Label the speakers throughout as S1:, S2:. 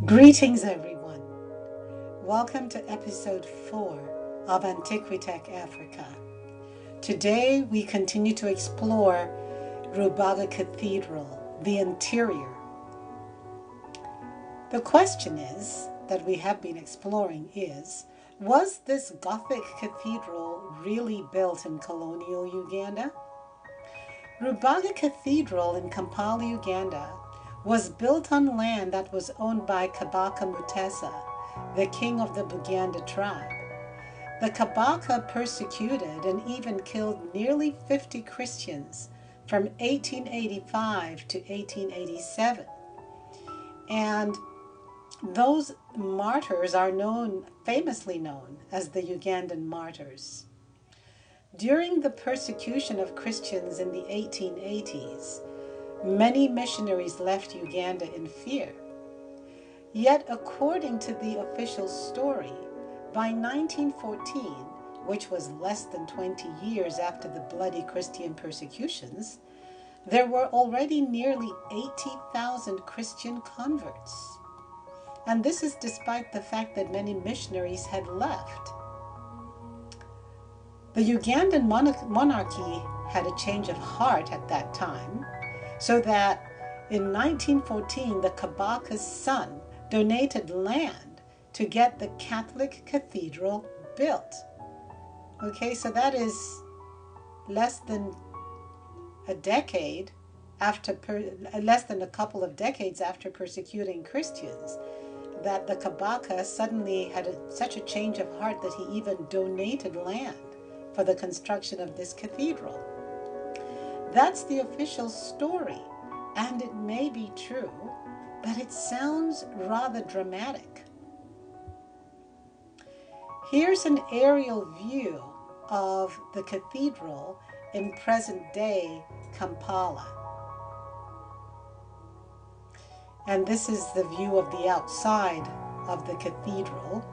S1: Greetings, everyone. Welcome to episode 4 of Antiquitech Africa. Today, we continue to explore Rubaga Cathedral, the interior. The question that we have been exploring is, was this Gothic cathedral really built in colonial Uganda? Rubaga Cathedral in Kampala, Uganda, was built on land that was owned by Kabaka Mutesa, the king of the Buganda tribe. The Kabaka persecuted and even killed nearly 50 Christians from 1885 to 1887. And those martyrs are famously known as the Ugandan martyrs. During the persecution of Christians in the 1880s, many missionaries left Uganda in fear. Yet, according to the official story, by 1914, which was less than 20 years after the bloody Christian persecutions, there were already nearly 80,000 Christian converts. And this is despite the fact that many missionaries had left. The Ugandan monarchy had a change of heart at that time, so that in 1914, the Kabaka's son donated land to get the Catholic Cathedral built. Okay, so that is less than a couple of decades after persecuting Christians, that the Kabaka suddenly had such a change of heart that he even donated land for the construction of this cathedral. That's the official story, and it may be true, but it sounds rather dramatic. Here's an aerial view of the cathedral in present-day Kampala. And this is the view of the outside of the cathedral.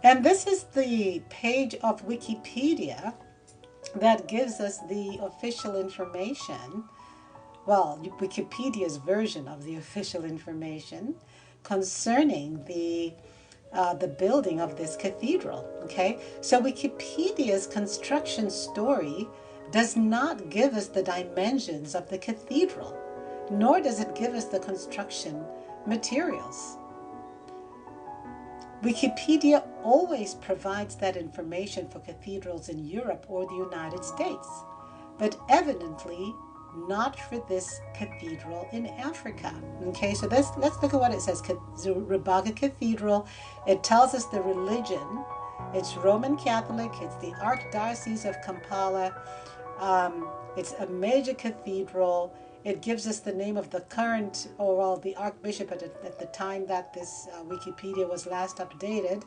S1: And this is the page of Wikipedia that gives us the official information, well, Wikipedia's version of the official information concerning the building of this cathedral. Okay, so Wikipedia's construction story does not give us the dimensions of the cathedral, nor does it give us the construction materials. Wikipedia always provides that information for cathedrals in Europe or the United States, but evidently not for this cathedral in Africa. Okay, so let's look at what it says. Rubaga Cathedral, it tells us the religion. It's Roman Catholic. It's the Archdiocese of Kampala. It's a major cathedral. It gives us the name of the current, the Archbishop at the time that this Wikipedia was last updated.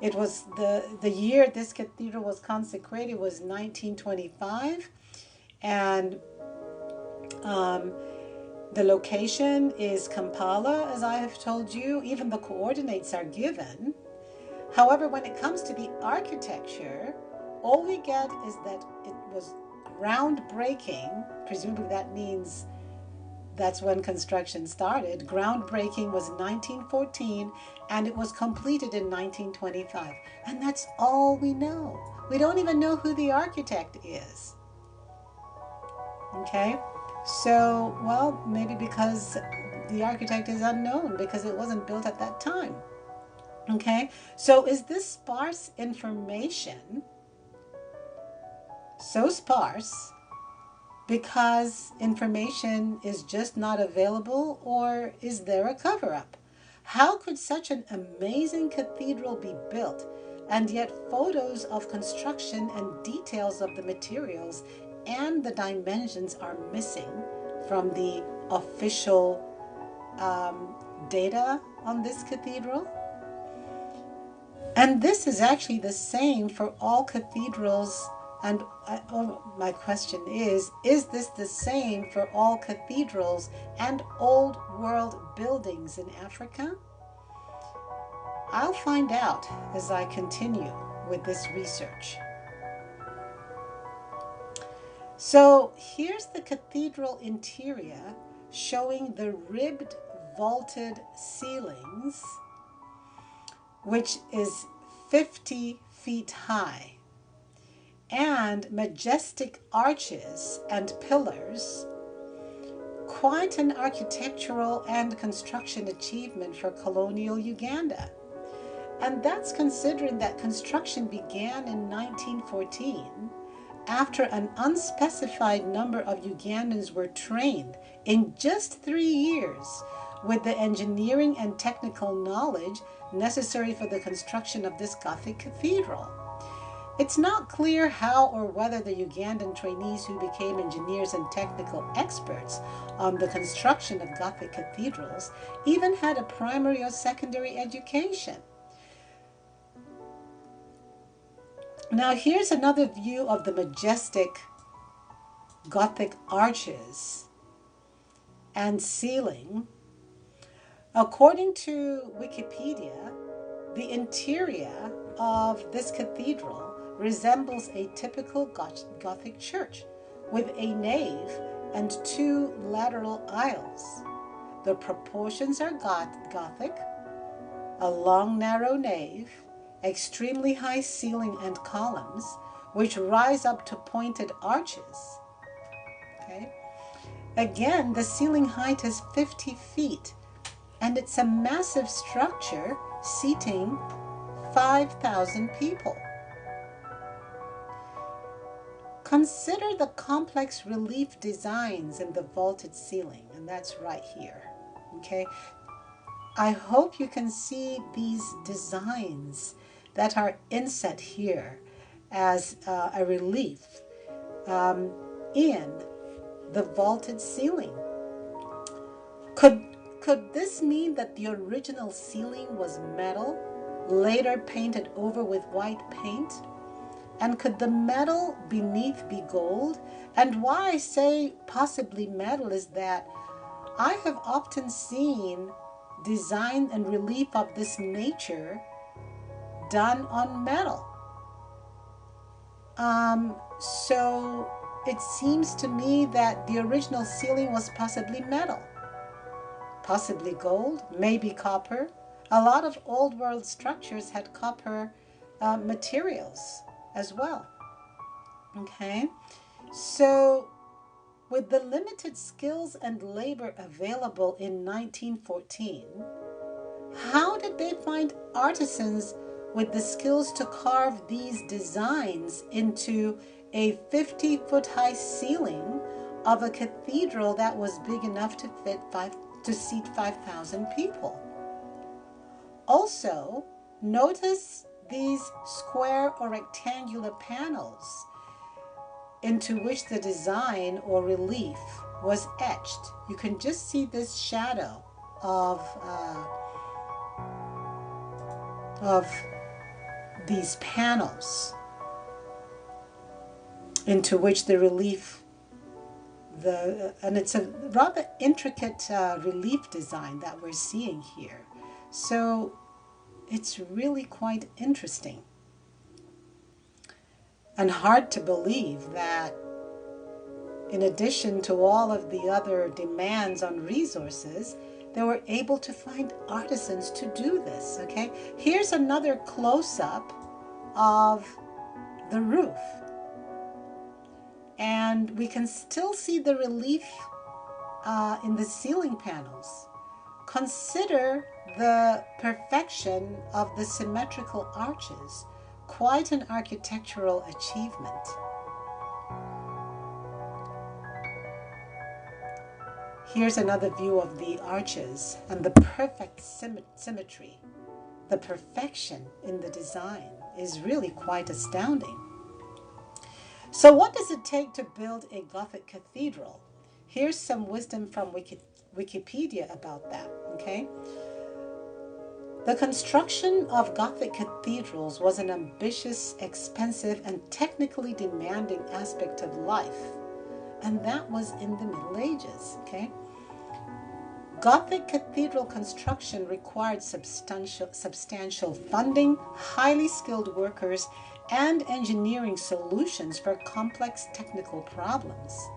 S1: It was the year this cathedral was consecrated was 1925, and the location is Kampala, as I have told you. Even the coordinates are given. However, when it comes to the architecture, all we get is that it was groundbreaking. Presumably that means that's when construction started. Groundbreaking was 1914, and it was completed in 1925. And that's all we know. We don't even know who the architect is. Okay? So, well, maybe because the architect is unknown, because it wasn't built at that time. Okay? So is this sparse information so sparse because information is just not available, or is there a cover-up? How could such an amazing cathedral be built, and yet photos of construction and details of the materials and the dimensions are missing from the official data on this cathedral? And this is actually the same for all cathedrals. And my question is this the same for all cathedrals and old world buildings in Africa? I'll find out as I continue with this research. So here's the cathedral interior showing the ribbed vaulted ceilings, which is 50 feet high, and majestic arches and pillars. Quite an architectural and construction achievement for colonial Uganda. And that's considering that construction began in 1914 after an unspecified number of Ugandans were trained in just 3 years with the engineering and technical knowledge necessary for the construction of this Gothic cathedral. It's not clear how or whether the Ugandan trainees who became engineers and technical experts on the construction of Gothic cathedrals even had a primary or secondary education. Now here's another view of the majestic Gothic arches and ceiling. According to Wikipedia, the interior of this cathedral resembles a typical Gothic church with a nave and 2 lateral aisles. The proportions are Gothic, a long narrow nave, extremely high ceiling and columns, which rise up to pointed arches. Okay. Again, the ceiling height is 50 feet, and it's a massive structure seating 5,000 people. Consider the complex relief designs in the vaulted ceiling, and that's right here. Okay. I hope you can see these designs that are inset here as a relief in the vaulted ceiling. Could this mean that the original ceiling was metal, later painted over with white paint? And could the metal beneath be gold? And why I say possibly metal is that I have often seen design and relief of this nature done on metal. So it seems to me that the original ceiling was possibly metal, possibly gold, maybe copper. A lot of old world structures had copper materials as well. Okay, so with the limited skills and labor available in 1914, how did they find artisans with the skills to carve these designs into a 50-foot high ceiling of a cathedral that was big enough to seat 5,000 people? Also, notice these square or rectangular panels into which the design or relief was etched. You can just see this shadow of these panels into which the relief, and it's a rather intricate relief design that we're seeing here. So it's really quite interesting and hard to believe that in addition to all of the other demands on resources, they were able to find artisans to do this. Okay, here's another close-up of the roof, and we can still see the relief in the ceiling panels. Consider the perfection of the symmetrical arches. Quite an architectural achievement. Here's another view of the arches and the perfect symmetry. The perfection in the design is really quite astounding. So what does it take to build a Gothic cathedral? Here's some wisdom from Wikipedia about that, okay? The construction of Gothic cathedrals was an ambitious, expensive, and technically demanding aspect of life. And that was in the Middle Ages, okay? Gothic cathedral construction required substantial funding, highly skilled workers, and engineering solutions for complex technical problems.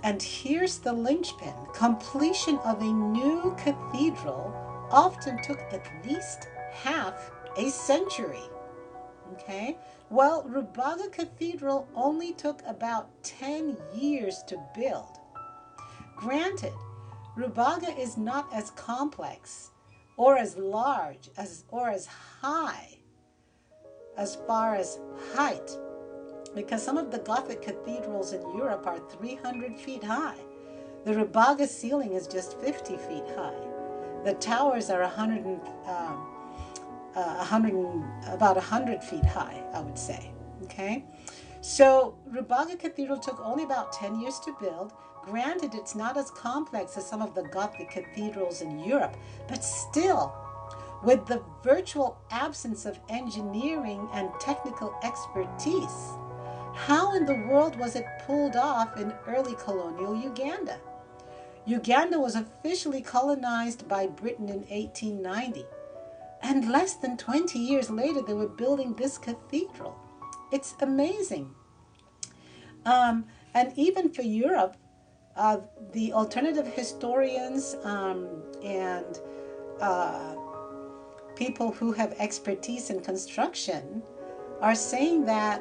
S1: And here's the linchpin. Completion of a new cathedral often took at least half a century. Okay? Well, Rubaga Cathedral only took about 10 years to build. Granted, Rubaga is not as complex or as large or as high as far as height, because some of the Gothic cathedrals in Europe are 300 feet high. The Rubaga ceiling is just 50 feet high. The towers are about 100 feet high, I would say. Okay? So Rubaga Cathedral took only about 10 years to build. Granted, it's not as complex as some of the Gothic cathedrals in Europe, but still, with the virtual absence of engineering and technical expertise, how in the world was it pulled off in early colonial Uganda? Uganda was officially colonized by Britain in 1890, and less than 20 years later they were building this cathedral. It's amazing. And even for Europe, the alternative historians and people who have expertise in construction are saying that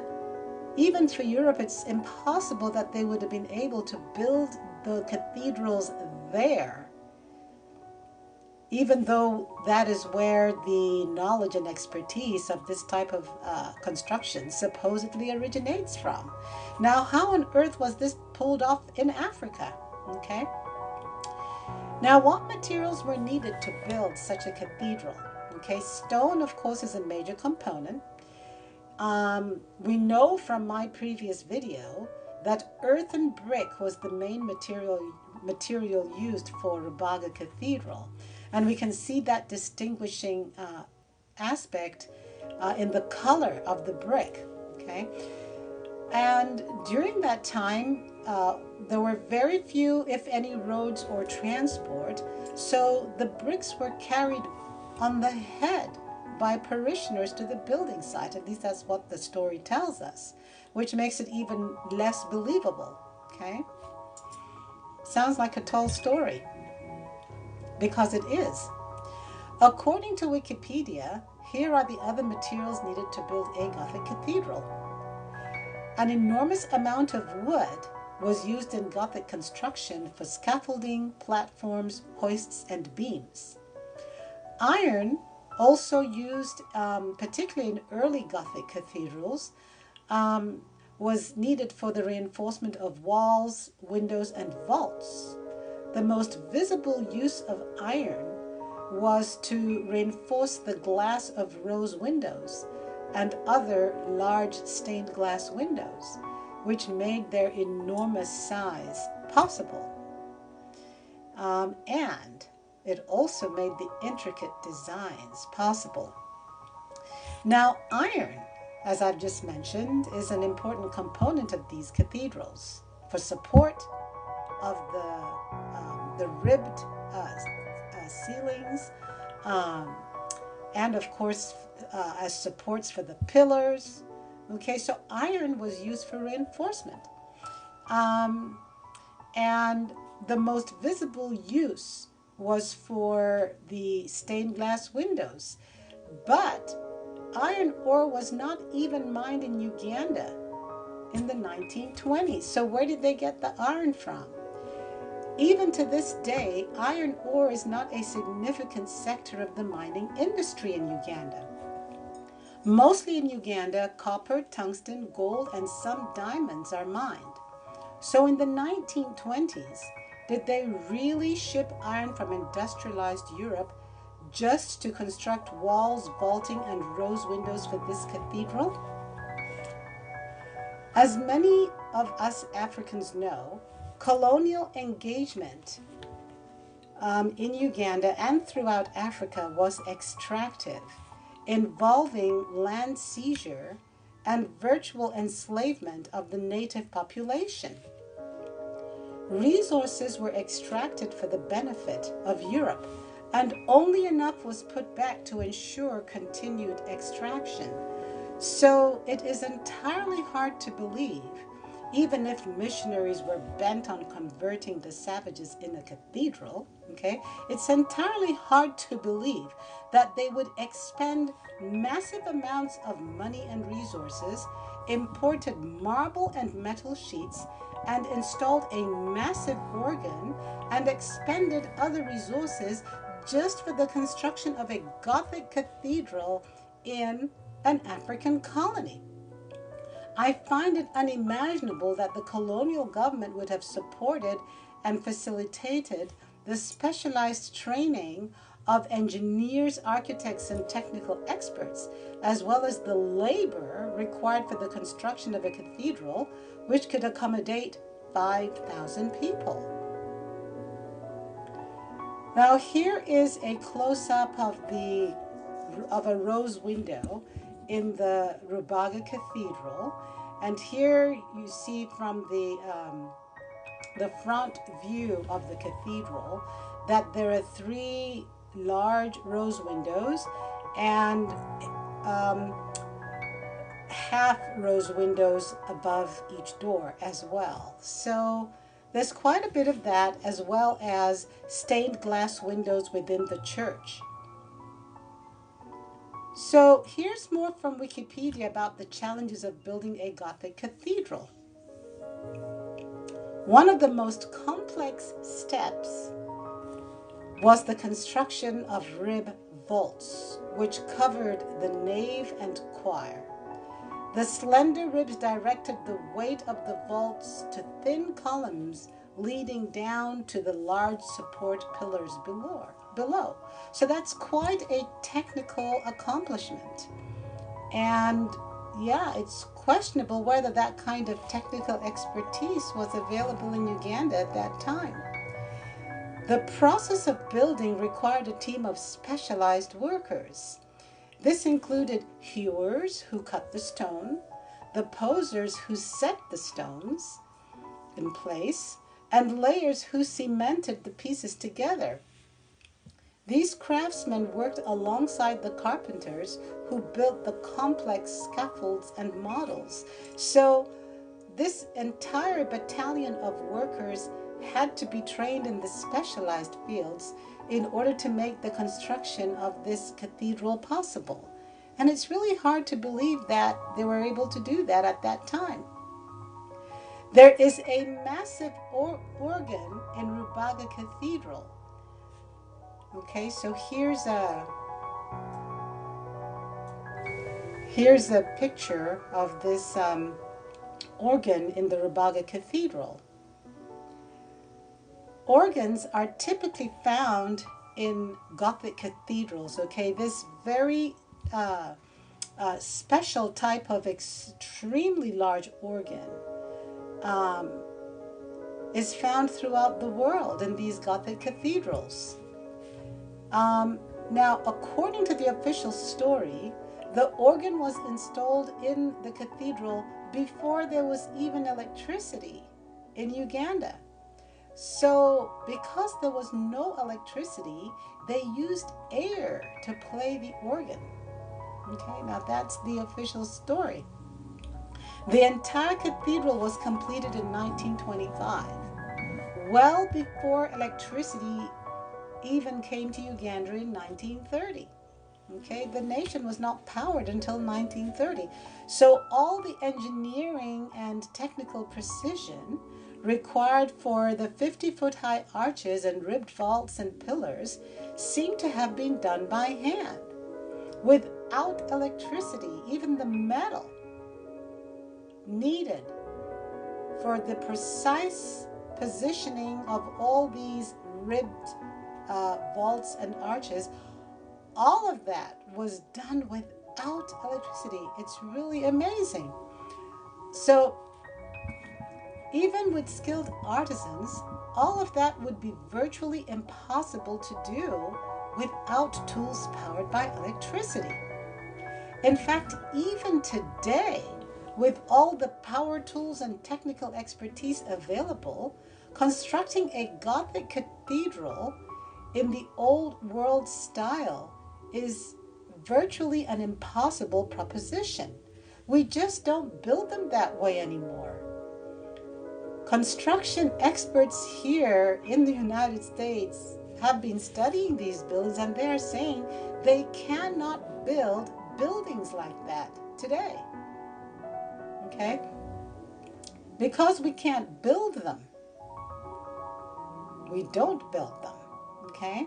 S1: even for Europe, it's impossible that they would have been able to build the cathedrals there, even though that is where the knowledge and expertise of this type of construction supposedly originates from. Now, how on earth was this pulled off in Africa? Okay. Now, what materials were needed to build such a cathedral? Okay, stone, of course, is a major component. We know from my previous video that earth and brick was the main material used for Rubaga Cathedral. And we can see that distinguishing aspect in the color of the brick. Okay, and during that time, there were very few, if any, roads or transport, so the bricks were carried on the head by parishioners to the building site. At least that's what the story tells us, which makes it even less believable. Okay, sounds like a tall story, because it is. According to Wikipedia, here are the other materials needed to build a Gothic cathedral. An enormous amount of wood was used in Gothic construction for scaffolding, platforms, hoists, and beams. Iron, also used particularly in early Gothic cathedrals, was needed for the reinforcement of walls, windows, and vaults. The most visible use of iron was to reinforce the glass of rose windows and other large stained glass windows, which made their enormous size possible. And it also made the intricate designs possible. Now, iron, as I've just mentioned, is an important component of these cathedrals for support of the ribbed ceilings, and of course as supports for the pillars. Okay, so iron was used for reinforcement, and the most visible use was for the stained glass windows. But iron ore was not even mined in Uganda in the 1920s. So where did they get the iron from? Even to this day, iron ore is not a significant sector of the mining industry in Uganda. Mostly in Uganda, copper, tungsten, gold, and some diamonds are mined. So in the 1920s, did they really ship iron from industrialized Europe just to construct walls, vaulting, and rose windows for this cathedral? As many of us Africans know, colonial engagement in Uganda and throughout Africa was extractive, involving land seizure and virtual enslavement of the native population. Resources were extracted for the benefit of Europe, and only enough was put back to ensure continued extraction. So it is entirely hard to believe, even if missionaries were bent on converting the savages in a cathedral, okay, it's entirely hard to believe that they would expend massive amounts of money and resources, imported marble and metal sheets, and installed a massive organ, and expended other resources just for the construction of a Gothic cathedral in an African colony. I find it unimaginable that the colonial government would have supported and facilitated the specialized training of engineers, architects, and technical experts, as well as the labor required for the construction of a cathedral which could accommodate 5,000 people. Now here is a close-up of a rose window in the Rubaga Cathedral, and here you see from the front view of the cathedral that there are three large rose windows and half rose windows above each door as well. So there's quite a bit of that, as well as stained glass windows within the church. So here's more from Wikipedia about the challenges of building a Gothic cathedral. One of the most complex steps was the construction of rib vaults, which covered the nave and choir. The slender ribs directed the weight of the vaults to thin columns leading down to the large support pillars below. So that's quite a technical accomplishment. And yeah, it's questionable whether that kind of technical expertise was available in Uganda at that time. The process of building required a team of specialized workers. This included hewers who cut the stone, the posers who set the stones in place, and layers who cemented the pieces together. These craftsmen worked alongside the carpenters who built the complex scaffolds and models. So this entire battalion of workers had to be trained in the specialized fields in order to make the construction of this cathedral possible. And it's really hard to believe that they were able to do that at that time. There is a massive organ in Rubaga Cathedral. Okay, so here's a picture of this organ in the Rubaga Cathedral. Organs are typically found in Gothic cathedrals, okay? This very special type of extremely large organ is found throughout the world in these Gothic cathedrals. Now, according to the official story, the organ was installed in the cathedral before there was even electricity in Uganda. So, because there was no electricity, they used air to play the organ. Okay, now that's the official story. The entire cathedral was completed in 1925, well before electricity even came to Uganda in 1930. Okay, the nation was not powered until 1930. So all the engineering and technical precision required for the 50-foot-high arches and ribbed vaults and pillars seem to have been done by hand. Without electricity, even the metal needed for the precise positioning of all these ribbed vaults and arches, all of that was done without electricity. It's really amazing. So even with skilled artisans, all of that would be virtually impossible to do without tools powered by electricity. In fact, even today, with all the power tools and technical expertise available, constructing a Gothic cathedral in the old world style is virtually an impossible proposition. We just don't build them that way anymore. Construction experts here in the United States have been studying these buildings, and they're saying they cannot build buildings like that today. Okay? Because we can't build them, we don't build them. Okay?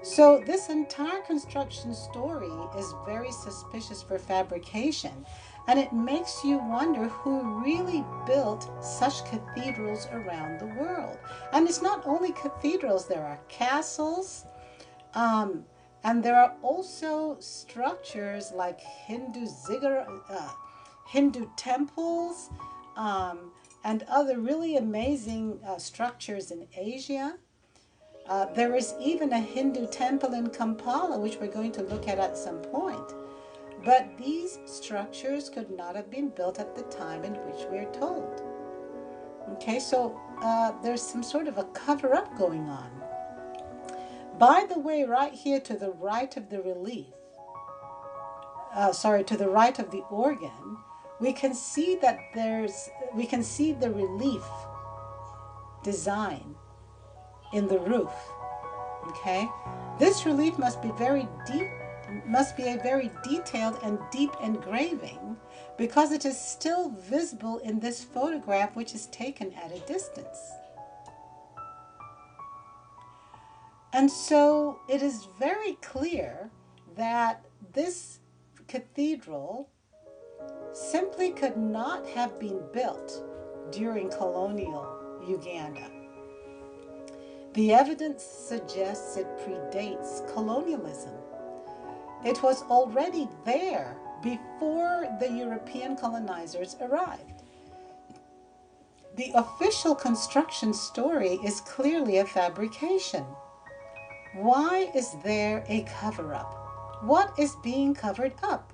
S1: So this entire construction story is very suspicious for fabrication, and it makes you wonder who really built such cathedrals around the world. And it's not only cathedrals, there are castles, and there are also structures like Hindu temples, and other really amazing structures in Asia. There is even a Hindu temple in Kampala, which we're going to look at some point. But these structures could not have been built at the time in which we're told. Okay, so there's some sort of a cover-up going on. By the way, right here to the right of the relief, to the right of the organ, we can see that we can see the relief design in the roof. Okay, this relief must be a very detailed and deep engraving, because it is still visible in this photograph, which is taken at a distance. And so it is very clear that this cathedral simply could not have been built during colonial Uganda. The evidence suggests it predates colonialism. It was already there before the European colonizers arrived. The official construction story is clearly a fabrication. Why is there a cover-up? What is being covered up?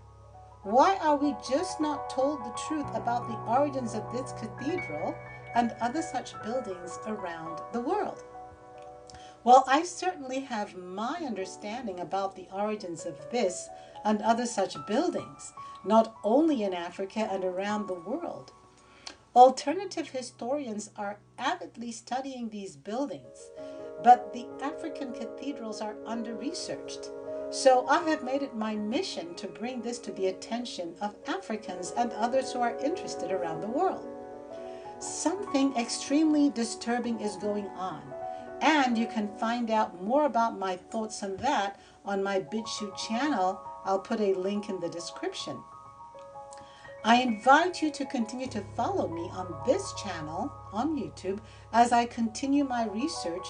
S1: Why are we just not told the truth about the origins of this cathedral and other such buildings around the world? Well, I certainly have my understanding about the origins of this and other such buildings, not only in Africa and around the world. Alternative historians are avidly studying these buildings, but the African cathedrals are under-researched. So I have made it my mission to bring this to the attention of Africans and others who are interested around the world. Something extremely disturbing is going on, and you can find out more about my thoughts on that on my Bitchute channel. I'll put a link in the description. I invite you to continue to follow me on this channel on YouTube as I continue my research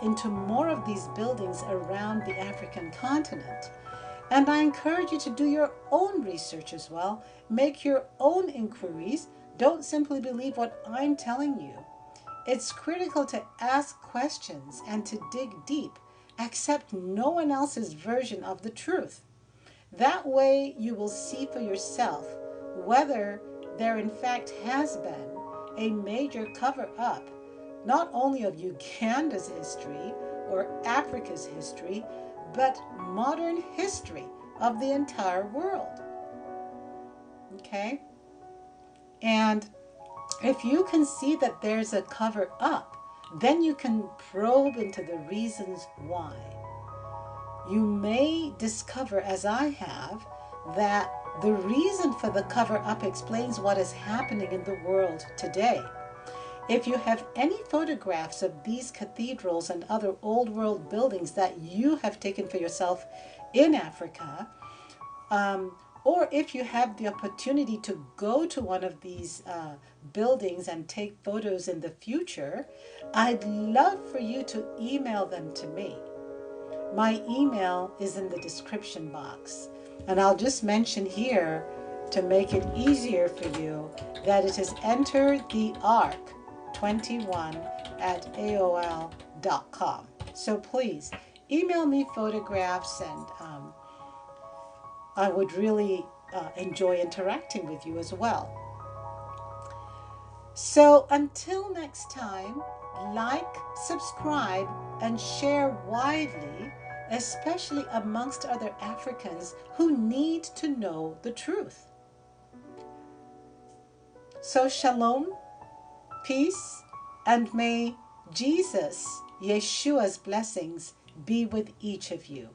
S1: into more of these buildings around the African continent. And I encourage you to do your own research as well. Make your own inquiries. Don't simply believe what I'm telling you. It's critical to ask questions and to dig deep. Accept no one else's version of the truth. That way you will see for yourself whether there in fact has been a major cover-up, not only of Uganda's history or Africa's history, but modern history of the entire world. Okay? And if you can see that there's a cover-up, then you can probe into the reasons why. You may discover, as I have, that the reason for the cover-up explains what is happening in the world today. If you have any photographs of these cathedrals and other old world buildings that you have taken for yourself in Africa, or if you have the opportunity to go to one of these buildings and take photos in the future, I'd love for you to email them to me. My email is in the description box. And I'll just mention here, to make it easier for you, that it is entertheark21@aol.com. So please email me photographs, and I would really enjoy interacting with you as well. So until next time, like, subscribe, and share widely, especially amongst other Africans who need to know the truth. So shalom, peace, and may Jesus, Yeshua's blessings be with each of you.